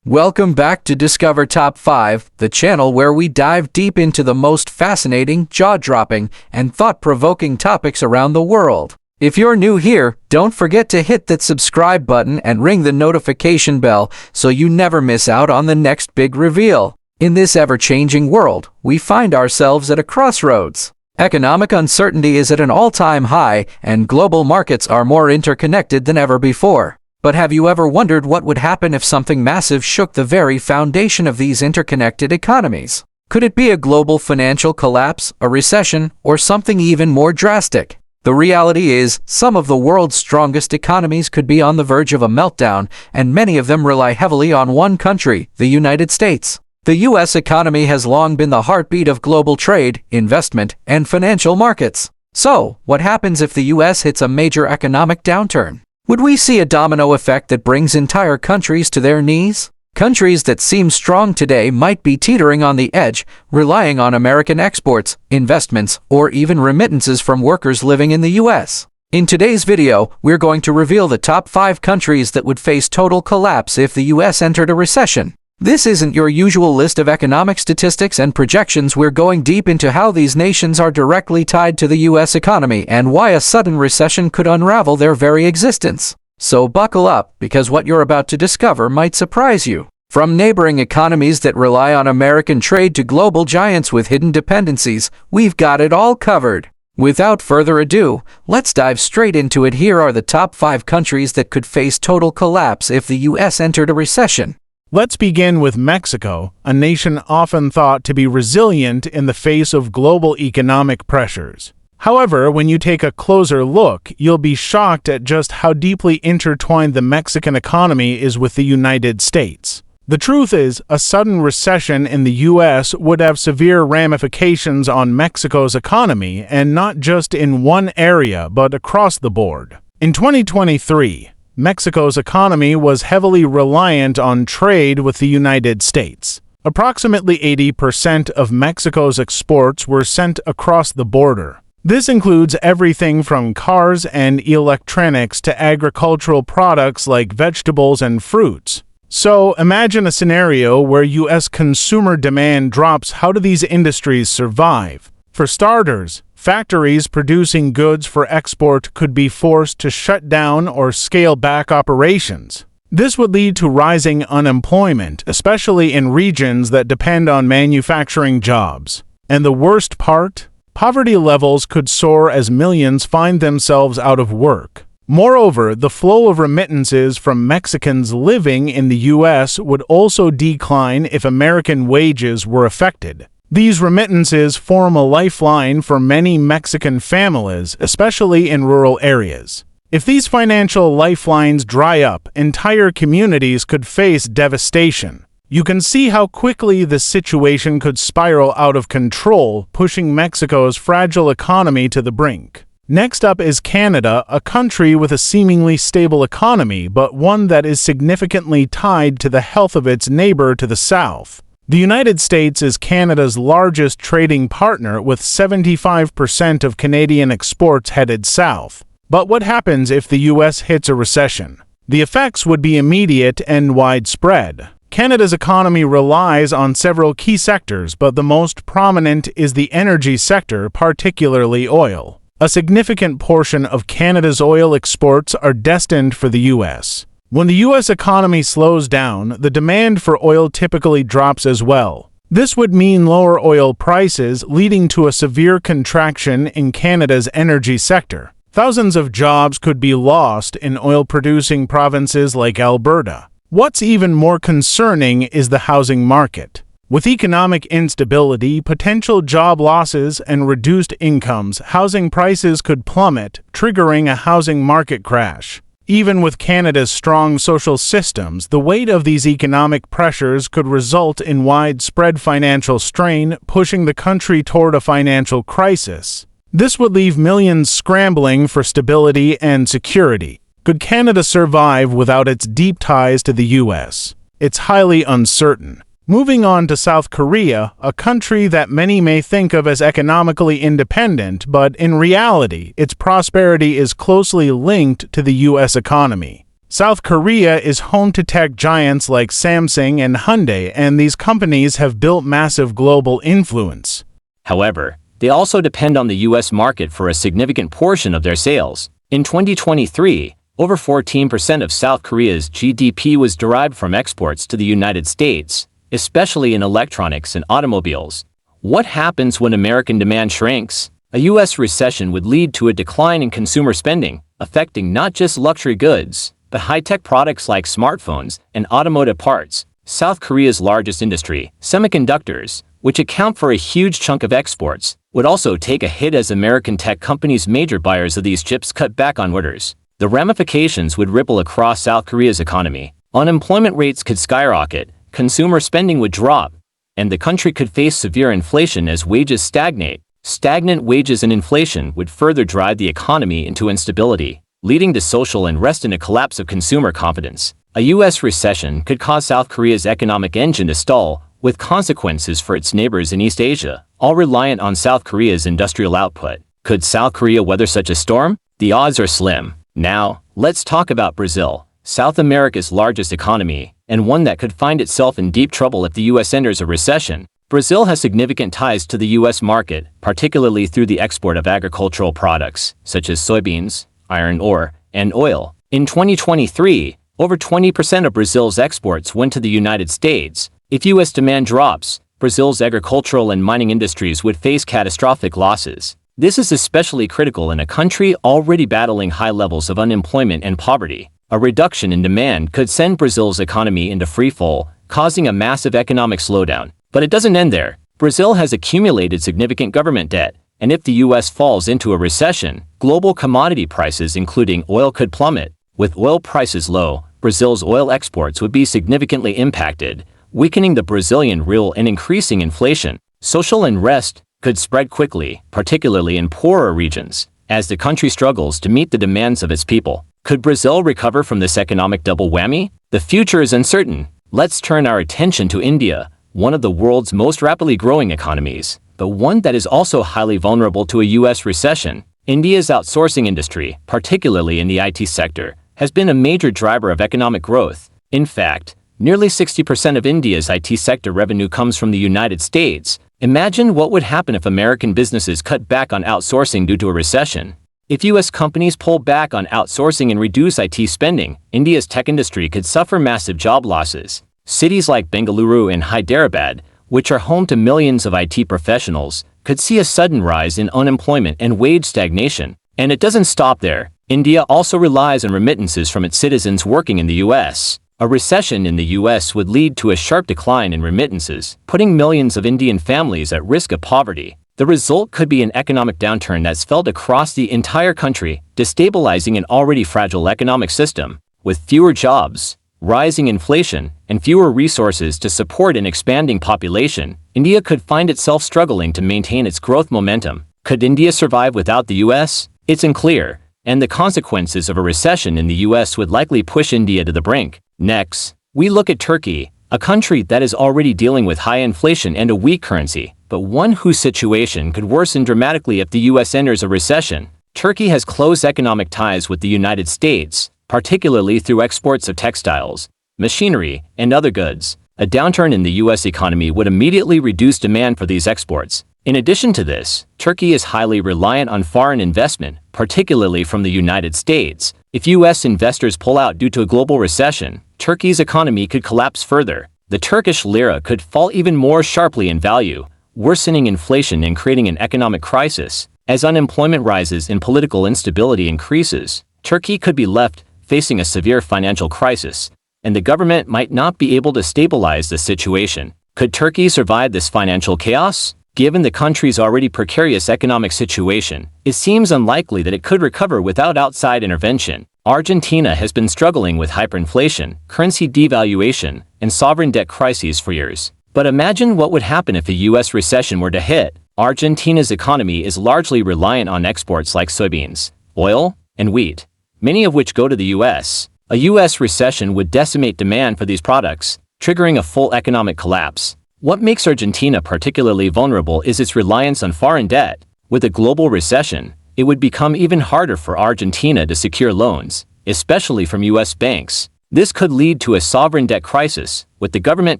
Welcome back to Discover Top 5, the channel where we dive deep into the most fascinating, jaw-dropping, and thought-provoking topics around the world. If you're new here, don't forget to hit that subscribe button and ring the notification bell so you never miss out on the next big reveal. In this ever-changing world, we find ourselves at a crossroads. Economic uncertainty is at an all-time high, and global markets are more interconnected than ever before. But have you ever wondered what would happen if something massive shook the very foundation of these interconnected economies? Could it be a global financial collapse, a recession, or something even more drastic? The reality is, some of the world's strongest economies could be on the verge of a meltdown, and many of them rely heavily on one country, the United States. The U.S. economy has long been the heartbeat of global trade, investment, and financial markets. So, what happens if the U.S. hits a major economic downturn? Would we see a domino effect that brings entire countries to their knees? Countries that seem strong today might be teetering on the edge, relying on American exports, investments, or even remittances from workers living in the U.S. In today's video, we're going to reveal the top 5 countries that would face total collapse if the U.S. entered a recession. This isn't your usual list of economic statistics and projections. We're going deep into how these nations are directly tied to the U.S. economy and why a sudden recession could unravel their very existence. So buckle up, because what you're about to discover might surprise you. From neighboring economies that rely on American trade to global giants with hidden dependencies, we've got it all covered. Without further ado, let's dive straight into it. Here are the top 5 countries that could face total collapse if the U.S. entered a recession. Let's begin with Mexico, a nation often thought to be resilient in the face of global economic pressures. However, when you take a closer look, you'll be shocked at just how deeply intertwined the Mexican economy is with the United States. The truth is, a sudden recession in the U.S. would have severe ramifications on Mexico's economy, and not just in one area, but across the board. In 2023, Mexico's economy was heavily reliant on trade with the United States. Approximately 80% of Mexico's exports were sent across the border. This includes everything from cars and electronics to agricultural products like vegetables and fruits. So, imagine a scenario where U.S. consumer demand drops. How do these industries survive? For starters, factories producing goods for export could be forced to shut down or scale back operations. This would lead to rising unemployment, especially in regions that depend on manufacturing jobs. And the worst part? Poverty levels could soar as millions find themselves out of work. Moreover, the flow of remittances from Mexicans living in the U.S. would also decline if American wages were affected. These remittances form a lifeline for many Mexican families, especially in rural areas. If these financial lifelines dry up, entire communities could face devastation. You can see how quickly the situation could spiral out of control, pushing Mexico's fragile economy to the brink. Next up is Canada, a country with a seemingly stable economy, but one that is significantly tied to the health of its neighbor to the south. The United States is Canada's largest trading partner, with 75% of Canadian exports headed south. But what happens if the U.S. hits a recession? The effects would be immediate and widespread. Canada's economy relies on several key sectors, but the most prominent is the energy sector, particularly oil. A significant portion of Canada's oil exports are destined for the U.S. When the U.S. economy slows down, the demand for oil typically drops as well. This would mean lower oil prices, leading to a severe contraction in Canada's energy sector. Thousands of jobs could be lost in oil-producing provinces like Alberta. What's even more concerning is the housing market. With economic instability, potential job losses, and reduced incomes, housing prices could plummet, triggering a housing market crash. Even with Canada's strong social systems, the weight of these economic pressures could result in widespread financial strain, pushing the country toward a financial crisis. This would leave millions scrambling for stability and security. Could Canada survive without its deep ties to the U.S.? It's highly uncertain. Moving on to South Korea, a country that many may think of as economically independent, but in reality, its prosperity is closely linked to the U.S. economy. South Korea is home to tech giants like Samsung and Hyundai, and these companies have built massive global influence. However, they also depend on the U.S. market for a significant portion of their sales. In 2023, over 14% of South Korea's GDP was derived from exports to the United States, especially in electronics and automobiles. What happens when American demand shrinks? A U.S. recession would lead to a decline in consumer spending, affecting not just luxury goods, but high-tech products like smartphones and automotive parts. South Korea's largest industry, semiconductors, which account for a huge chunk of exports, would also take a hit as American tech companies' major buyers of these chips cut back on orders. The ramifications would ripple across South Korea's economy. Unemployment rates could skyrocket, consumer spending would drop, and the country could face severe inflation as wages stagnate. Stagnant wages and inflation would further drive the economy into instability, leading to social unrest and a collapse of consumer confidence. A U.S. recession could cause South Korea's economic engine to stall, with consequences for its neighbors in East Asia, all reliant on South Korea's industrial output. Could South Korea weather such a storm? The odds are slim. Now, let's talk about Brazil, South America's largest economy, and one that could find itself in deep trouble if the U.S. enters a recession. Brazil has significant ties to the U.S. market, particularly through the export of agricultural products, such as soybeans, iron ore, and oil. In 2023, over 20% of Brazil's exports went to the United States. If U.S. demand drops, Brazil's agricultural and mining industries would face catastrophic losses. This is especially critical in a country already battling high levels of unemployment and poverty. A reduction in demand could send Brazil's economy into freefall, causing a massive economic slowdown. But it doesn't end there. Brazil has accumulated significant government debt, and if the U.S. falls into a recession, global commodity prices including oil could plummet. With oil prices low, Brazil's oil exports would be significantly impacted, weakening the Brazilian real and increasing inflation. Social unrest could spread quickly, particularly in poorer regions, as the country struggles to meet the demands of its people. Could Brazil recover from this economic double whammy? The future is uncertain. Let's turn our attention to India, one of the world's most rapidly growing economies, but one that is also highly vulnerable to a U.S. recession. India's outsourcing industry, particularly in the IT sector, has been a major driver of economic growth. In fact, nearly 60% of India's IT sector revenue comes from the United States. Imagine what would happen if American businesses cut back on outsourcing due to a recession. If U.S. companies pull back on outsourcing and reduce IT spending, India's tech industry could suffer massive job losses. Cities like Bengaluru and Hyderabad, which are home to millions of IT professionals, could see a sudden rise in unemployment and wage stagnation. And it doesn't stop there. India also relies on remittances from its citizens working in the U.S. A recession in the U.S. would lead to a sharp decline in remittances, putting millions of Indian families at risk of poverty. The result could be an economic downturn that's felt across the entire country, destabilizing an already fragile economic system. With fewer jobs, rising inflation, and fewer resources to support an expanding population, India could find itself struggling to maintain its growth momentum. Could India survive without the U.S.? It's unclear, and the consequences of a recession in the U.S. would likely push India to the brink. Next, we look at Turkey, a country that is already dealing with high inflation and a weak currency, but one whose situation could worsen dramatically if the U.S. enters a recession. Turkey has close economic ties with the United States, particularly through exports of textiles, machinery, and other goods. A downturn in the U.S. economy would immediately reduce demand for these exports. In addition to this, Turkey is highly reliant on foreign investment, particularly from the United States. If U.S. investors pull out due to a global recession, Turkey's economy could collapse further. The Turkish lira could fall even more sharply in value, worsening inflation and creating an economic crisis. As unemployment rises and political instability increases, Turkey could be left facing a severe financial crisis, and the government might not be able to stabilize the situation. Could Turkey survive this financial chaos? Given the country's already precarious economic situation, it seems unlikely that it could recover without outside intervention. Argentina has been struggling with hyperinflation, currency devaluation, and sovereign debt crises for years. But imagine what would happen if a U.S. recession were to hit. Argentina's economy is largely reliant on exports like soybeans, oil, and wheat, many of which go to the U.S. A U.S. recession would decimate demand for these products, triggering a full economic collapse. What makes Argentina particularly vulnerable is its reliance on foreign debt. With a global recession, it would become even harder for Argentina to secure loans, especially from U.S. banks. This could lead to a sovereign debt crisis, with the government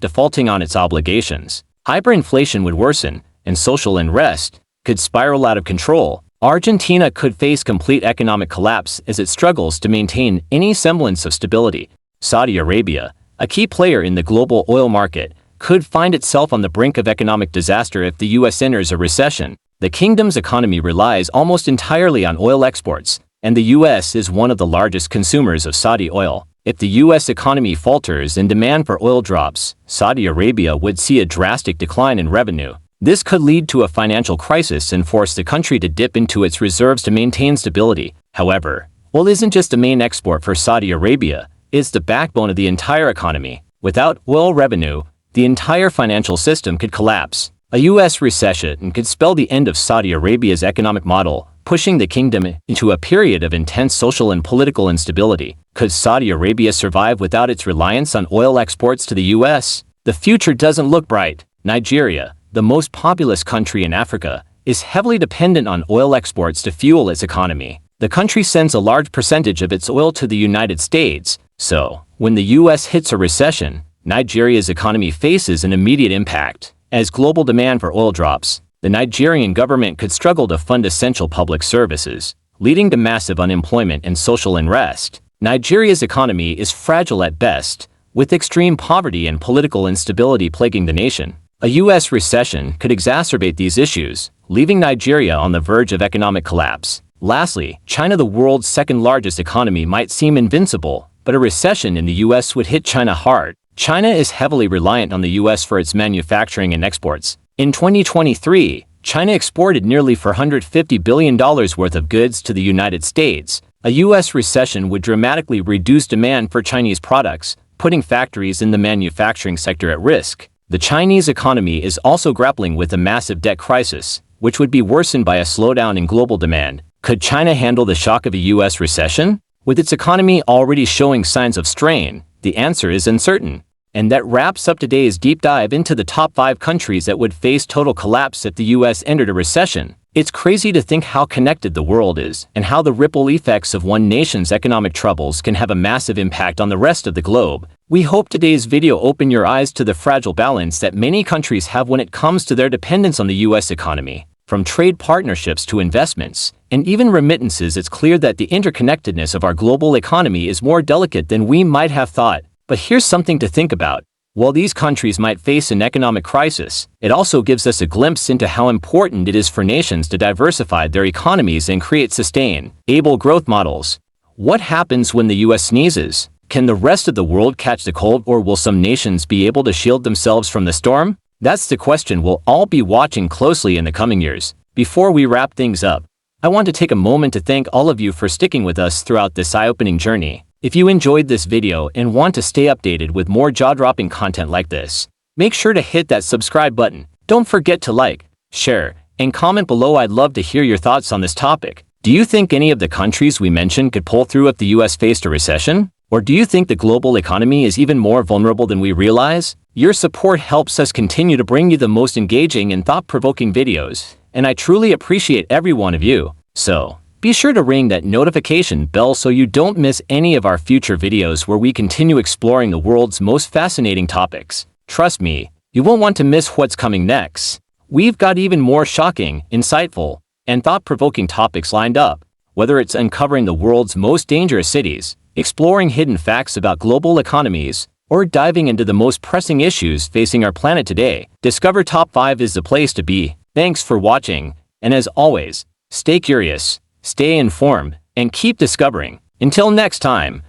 defaulting on its obligations. Hyperinflation would worsen, and social unrest could spiral out of control. Argentina could face complete economic collapse as it struggles to maintain any semblance of stability. Saudi Arabia, a key player in the global oil market, could find itself on the brink of economic disaster if the U.S. enters a recession. The kingdom's economy relies almost entirely on oil exports, and the U.S. is one of the largest consumers of Saudi oil. If the U.S. economy falters and demand for oil drops, Saudi Arabia would see a drastic decline in revenue. This could lead to a financial crisis and force the country to dip into its reserves to maintain stability. However, oil isn't just a main export for Saudi Arabia, it's the backbone of the entire economy. Without oil revenue, the entire financial system could collapse. A U.S. recession could spell the end of Saudi Arabia's economic model, pushing the kingdom into a period of intense social and political instability. Could Saudi Arabia survive without its reliance on oil exports to the U.S.? The future doesn't look bright. Nigeria, the most populous country in Africa, is heavily dependent on oil exports to fuel its economy. The country sends a large percentage of its oil to the United States, so when the U.S. hits a recession, Nigeria's economy faces an immediate impact. As global demand for oil drops, the Nigerian government could struggle to fund essential public services, leading to massive unemployment and social unrest. Nigeria's economy is fragile at best, with extreme poverty and political instability plaguing the nation. A U.S. recession could exacerbate these issues, leaving Nigeria on the verge of economic collapse. Lastly, China, the world's second-largest economy, might seem invincible, but a recession in the U.S. would hit China hard. China is heavily reliant on the U.S. for its manufacturing and exports. In 2023, China exported nearly $450 billion worth of goods to the United States. A U.S. recession would dramatically reduce demand for Chinese products, putting factories in the manufacturing sector at risk. The Chinese economy is also grappling with a massive debt crisis, which would be worsened by a slowdown in global demand. Could China handle the shock of a U.S. recession? With its economy already showing signs of strain, the answer is uncertain. And that wraps up today's deep dive into the top 5 countries that would face total collapse if the U.S. entered a recession. It's crazy to think how connected the world is and how the ripple effects of one nation's economic troubles can have a massive impact on the rest of the globe. We hope today's video opened your eyes to the fragile balance that many countries have when it comes to their dependence on the U.S. economy. From trade partnerships to investments, and even remittances, it's clear that the interconnectedness of our global economy is more delicate than we might have thought. But here's something to think about. While these countries might face an economic crisis, it also gives us a glimpse into how important it is for nations to diversify their economies and create sustainable growth models. What happens when the U.S. sneezes? Can the rest of the world catch the cold, or will some nations be able to shield themselves from the storm? That's the question we'll all be watching closely in the coming years. Before we wrap things up, I want to take a moment to thank all of you for sticking with us throughout this eye-opening journey. If you enjoyed this video and want to stay updated with more jaw-dropping content like this, make sure to hit that subscribe button. Don't forget to like, share, and comment below. I'd love to hear your thoughts on this topic. Do you think any of the countries we mentioned could pull through if the U.S. faced a recession? Or do you think the global economy is even more vulnerable than we realize? Your support helps us continue to bring you the most engaging and thought-provoking videos, and I truly appreciate every one of you. So, be sure to ring that notification bell so you don't miss any of our future videos where we continue exploring the world's most fascinating topics. Trust me, you won't want to miss what's coming next. We've got even more shocking, insightful, and thought-provoking topics lined up. Whether it's uncovering the world's most dangerous cities, exploring hidden facts about global economies, or diving into the most pressing issues facing our planet today, Discover Top 5 is the place to be. Thanks for watching, and as always, stay curious, stay informed, and keep discovering. Until next time,